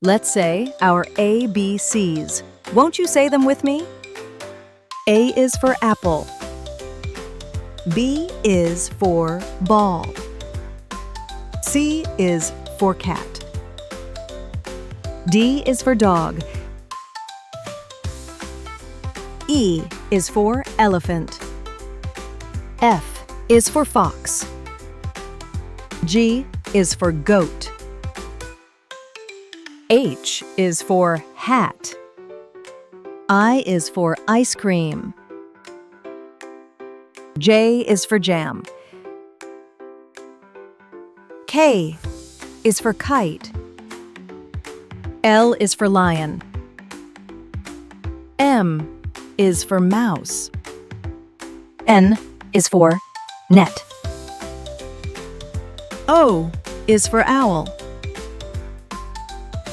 Let's say our ABCs. Won't you say them with me? A is for apple. B is for ball. C is for cat. D is for dog. E is for elephant. F is for fox. G is for goat. H is for hat. I is for ice cream. J is for jam. K is for kite. L is for lion. M is for mouse. N is for net. O is for owl.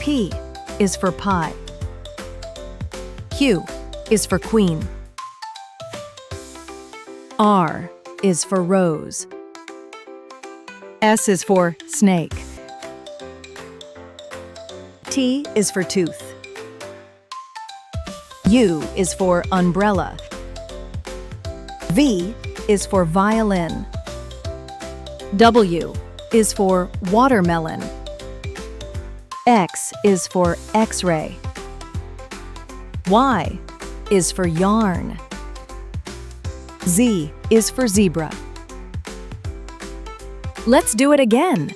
P is for pie. Q is for queen. R is for rose. S is for snake. T is for tooth. U is for umbrella. V is for violin. W is for watermelon. X is for X-ray. Y is for yarn. Z is for zebra. Let's do it again.